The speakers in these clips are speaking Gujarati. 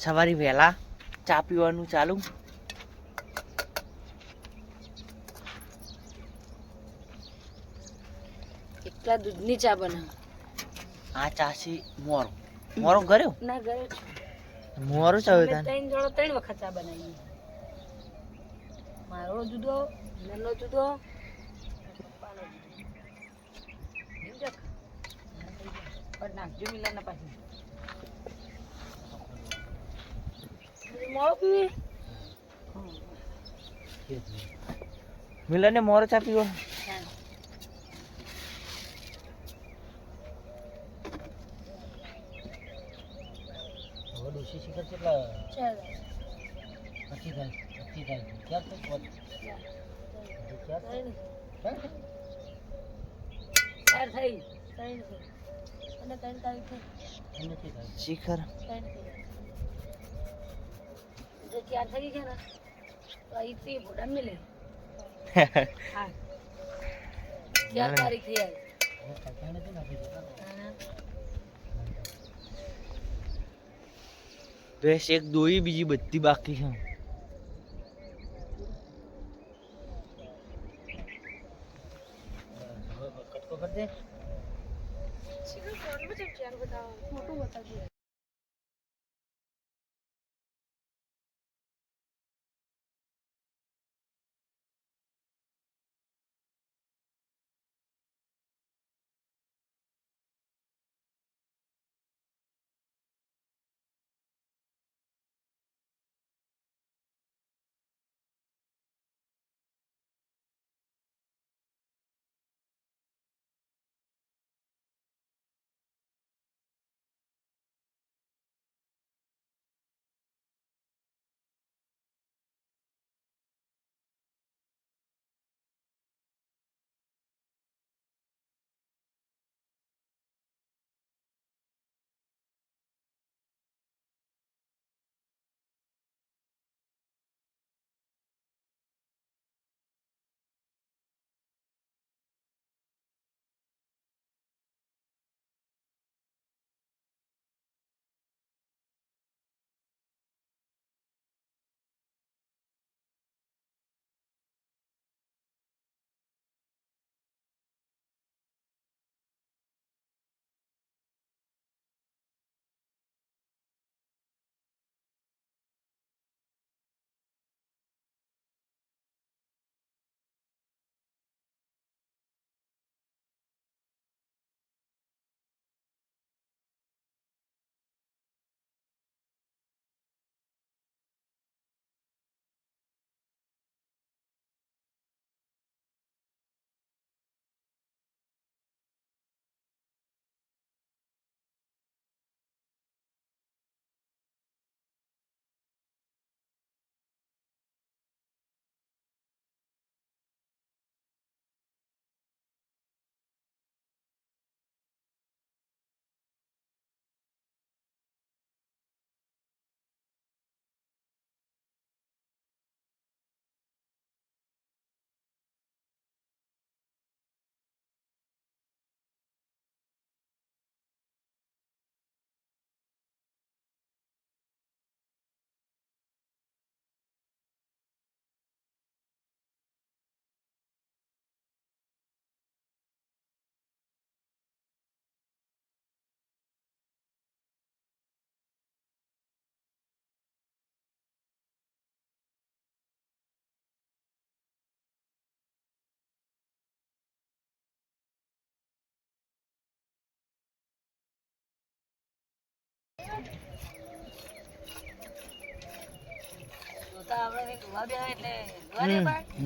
સવારે વહેલા ચા પીવાનું ચાલુ. એકલા દૂધની ચા બનાવ. આ ચા છે મોરો મોરો કર્યો ના ગયો મોરો ચાવે તાન 3 વખત ચા બનાવી. મારો જુદો, નનો જુદો, પપ્પાનો જુદો. પણ નાખજો મિલન પાછી. મોરો પીવે. મિલને મોરો ચા પીવો. ડોસી શિખર કેટલા પછી થાય ક્યાં થઈ અને 3 તારીખે શિખર જો 4 થઈ છે ને તો અહીંથી ભોડા મિલે. હા 4 તારીખ થઈ ડ્રેસ એક દોઈ બીજી બધી બાકી છે. કટકો કર દે. શિખર ફોન માં ચેક ચાર બતાવો ફોટો બતાવજો.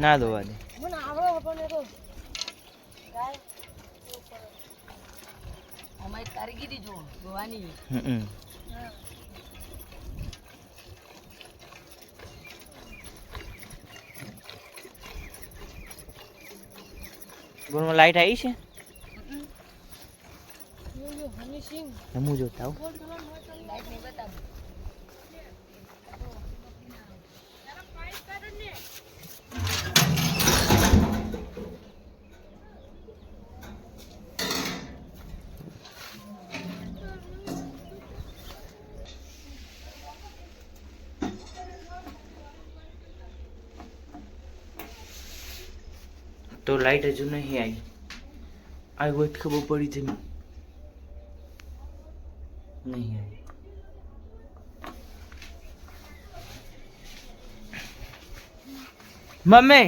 ના દોવા દે. અમારી કારીગીરી જો ગોવાની. બોલમાં લાઈટ આવી છે. હું જોતા હું લાઈટ નહીં બતાવું. तो लाइट हजू नहीं आई वो खबर पड़ी थी नहीं आई। मम्मी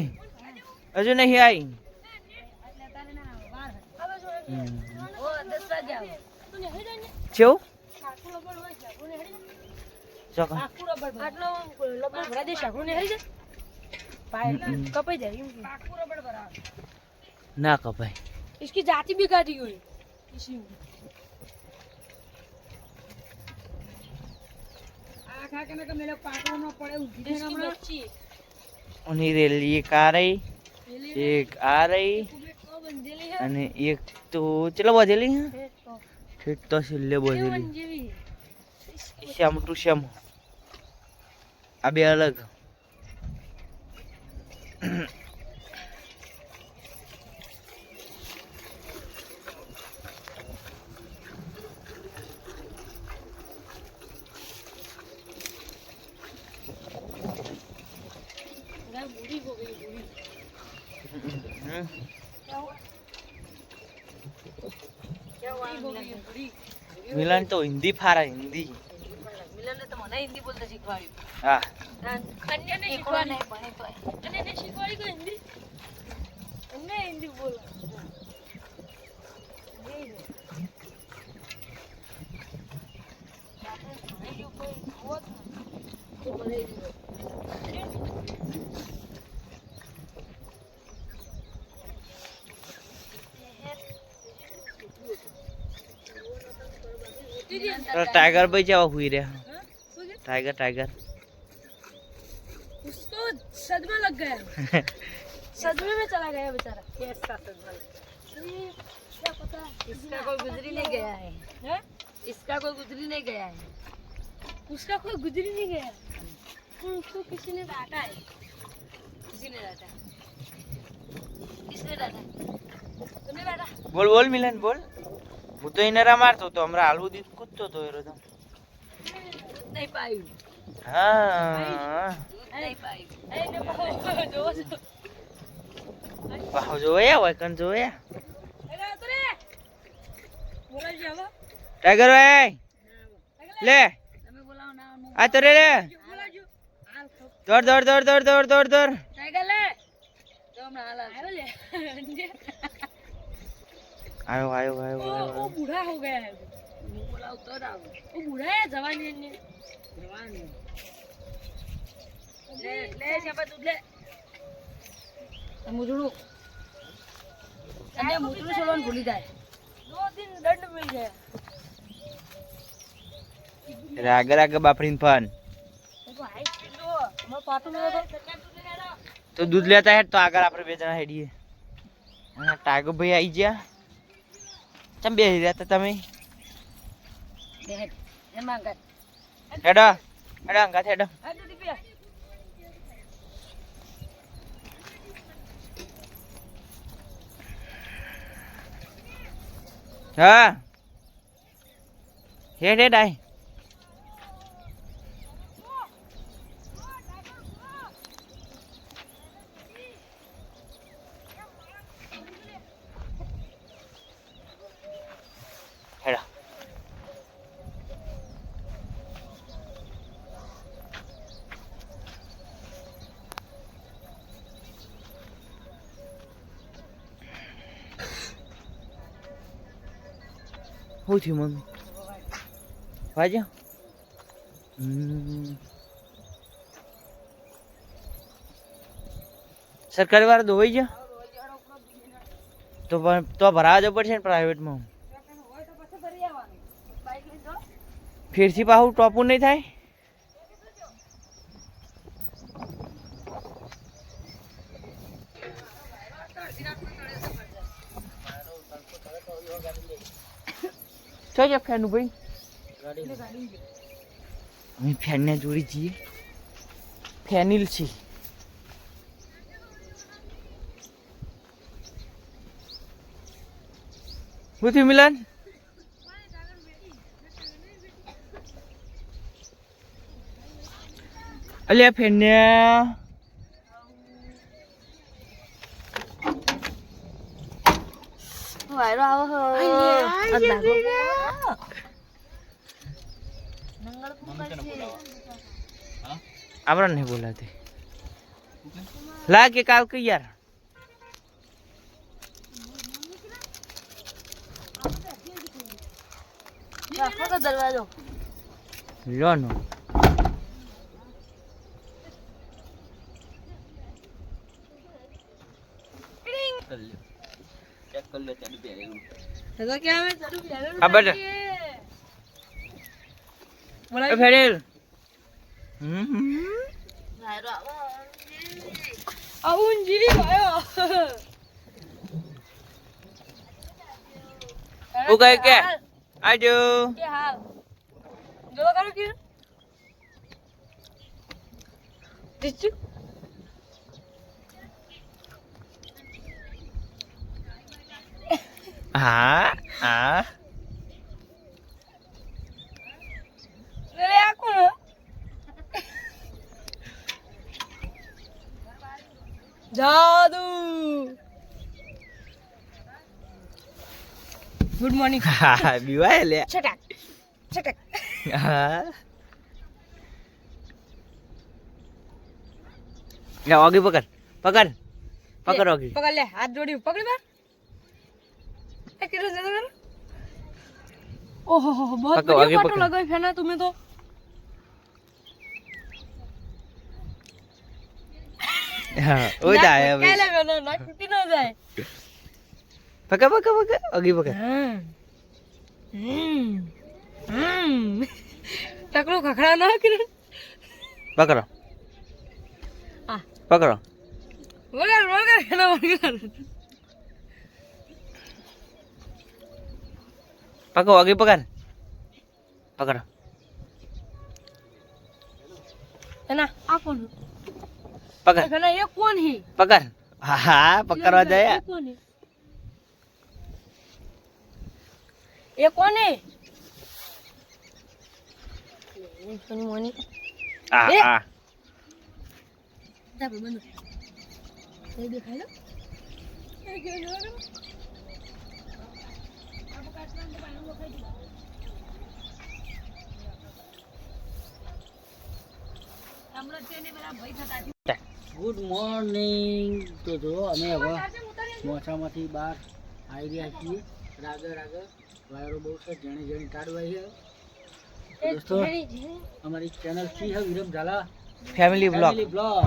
हजू नहीं आई। क्यों ना कपाई इसकी जाति भी काटी हुई रेली एक आ रही एक आ रही અને એક તો ચલો વધેલી હે ઠીક તો છેલ્લે વધેલી શ્યામ ટુ શ્યામ આ બે અલગ मिलन तो हिंदी फारा हिंदी मिलन ने तो મને હિન્દી બોલતા શીખવાડ્યું હા અન્યને શીખવા નહીં ભણે તો અન્યને શીખવાડી કોઈ હિન્દી અમને હિન્દી બોલો टाइगर भाई क्या हुई रे टाइगर टाइगर उसको सदमा लग गया सदमे में चला गया बेचारा कैसा सदमा क्या पता इसका कोई गुजरी नहीं गया है इसका कोई गुजरी नहीं गया है उसका कोई गुजरी नहीं गया उसको किसी ने डांटा है किसी ने डांटा किसने डांटा तूने डांटा बोल बोल मिलन बोल वो तो इनरा मारतो तो हमरा आलू दी कूदतो तो एरो तो नहीं पाई हां नहीं पाई अरे ने जो बाहु जोया હોય કન જોયા अरे उतरे बोला जावा टाइगर भाई ले તમે બોલાવો ના आ तो रे બોલા જો હાલ दौड़ दौड़ दौड़ दौड़ दौड़ दौड़ दौड़ टाइगर ले तो हमरा हाल आयो ले आयो आयो आयो वो बूढ़ा हो गया है बोला उतर आओ वो बूढ़ा है जवान है जवान ले ले शाबाश दूध ले मुजड़ू અને મુજડું છોડવાનું ભૂલી જાય 2 दिन दंड मिल गया आगे आगे बापरीन फन देखो हाई स्पीड दो मैं पाटू में तो दूध लेता है तो आगर आपरे बेचना है डी टाइगर भाई आई गया चम बेही रहता तमे देख ये मांगा हेडो हेडो अंगा हेडो आ दीदी पे हां हेड हेड आई हेडो हो थी मम्मी वाजा सरकारी वाला दो जा तो भरा जो पड़े प्राइवेट में फिर से पाहु टॉपू नहीं थाय चल जा फैन भाई हमें फैन ने जोड़ी चाहिए फैनिल छी बुद्धि मिलन अलिया फैन ने વાયરો આવો હો આપણે નહીં બોલાતી લા કે કાલ કે યાર દરવાજો લો નો તો क्या मैं चलू ખબર છે बोला ફેરેલ આવું જીવી ગયો હું કહે કે આજો કે હાલ જો કરો કે ટીચુ હા હા રે આ કોણ જાદુ ગુડ મોર્નિંગ હા બીવાય લે છટક છટક હા લે ઓગી પકડ પકડ પકડ ઓગી પકડ લે હાથ જોડી પકડી બાર એ કિલો જતો કર ઓહો હો बहुत पकड़, आगे बढ़िया फोटो पकड़। लगाई फैना तुम्हें तो હા ઓય તા આયા क्या ले मैंने ना टूटी ना जाए પકડ પકડ પકડ ઓગી પકડ टकलो खखड़ा ना किरण પકડો आ પકડો बोल ना પકડ ઓગી પકડ પકડો है ना आ कौन પકડ है ना ये कौन है પકડ હા હા પકડવા જાય ये कौन है ये कौन है सोनी मोनी આ એ! આ जा बंद ये दिखा लो ગુડ મોર્નિંગ તો જો અમે હવે મોસામાંથી બહાર આવી રહ્યા છીએ રાગર રાગર વાયરો બહુ છે જેણી જેણી કાઢવાઈ છે દોસ્તો અમારી ચેનલ છે Viram Jhala family blog family blog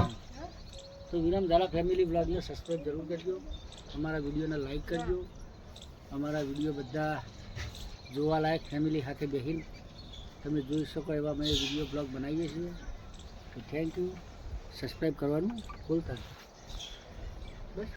તો વિરમ ઝાલા ફેમિલી બ્લોગને સબસ્ક્રાઈબ જરૂર કરજો અમારા વિડીયોને લાઈક કરજો અમારા વિડીયો બધા જોવાલાયક ફેમિલી સાથે બેસીને તમે જોઈ શકો એવા અમે વિડીયો બ્લોગ બનાવીએ છીએ તો થેન્ક યુ સબસ્ક્રાઈબ કરવાનું ભૂલતા નહીં. બસ